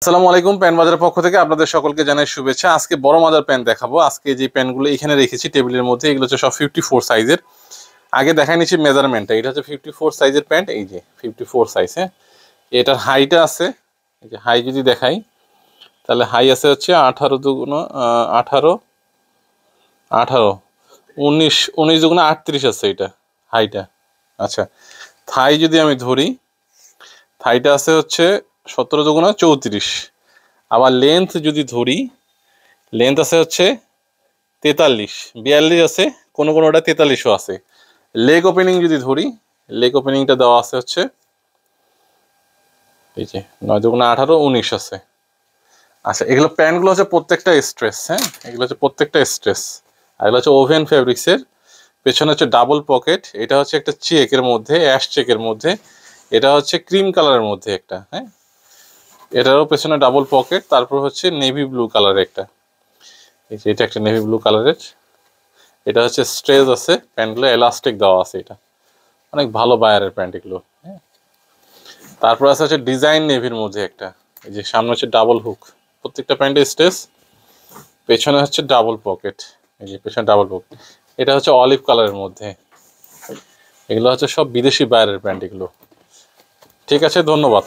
আসসালামু আলাইকুম, প্যান্ট বাজারের পক্ষ থেকে আপনাদের সকলকে জানাই শুভেচ্ছা। আজকে বড় মাজার প্যান্ট দেখাবো। আজকে যে প্যান্টগুলো এখানে রেখেছি টেবিলের মধ্যে, এগুলো হচ্ছে সব 54 সাইজের। আগে দেখাই নিচ্ছি মেজারমেন্টটা। এটা হচ্ছে 54 সাইজের প্যান্ট, এই যে 54 সাইজ। হ্যাঁ, এটার হাইটা আছে, এই যে হাই যদি দেখাই তাহলে হাই আছে হচ্ছে 18 দুগুণ 18 18 19 19 দুগুণ 38 আছে এটা হাইটা। আচ্ছা, থাই যদি আমি ধরি, থাইটা আছে হচ্ছে 17 দুগুণ 34। আবার লেন্থ যদি ধরি, লেন্থ আছে হচ্ছে 43 42 আছে, কোনোটা 43ও আছে। লেগ ওপেনিং যদি ধরি, লেগ ওপেনিংটা দেওয়া আছে হচ্ছে এই যে 9 দুগুণ 18 19 আছে। আচ্ছা, এগুলো প্যান্টগুলো হচ্ছে প্রত্যেকটা স্ট্রেস। হ্যাঁ, এগুলো হচ্ছে প্রত্যেকটা স্ট্রেস। আর এগুলো হচ্ছে ওভেন ফেব্রিক্সের। পেছনে হচ্ছে ডাবল পকেট। এটা হচ্ছে একটা চেকের মধ্যে, অ্যাশ চেকের মধ্যে। এটা হচ্ছে ক্রিম কালারের মধ্যে একটা। হ্যাঁ, এটারও পেছনে ডাবল পকেট। তারপর হচ্ছে নেভি ব্লু কালারের একটা, এই যে এটা একটা নেভি ব্লু কালারের। এটা হচ্ছে স্ট্রেচ আছে, প্যান্টগুলো এলাস্টিক দেওয়া আছে। এটা অনেক ভালো বায়ারের প্যান্ট এগুলো। হ্যাঁ, তারপর আছে হচ্ছে ডিজাইন নেভির মধ্যে একটা, এই যে সামনে হচ্ছে ডাবল হুক, প্রত্যেকটা প্যান্টে স্ট্রেচ। পেছনে হচ্ছে ডাবল পকেট, এই যে পেছনে ডাবল পকেট। এটা হচ্ছে অলিভ কালারের মধ্যে। এগুলো হচ্ছে সব বিদেশি বায়ারের প্যান্ট এগুলো। ঠিক আছে, ধন্যবাদ।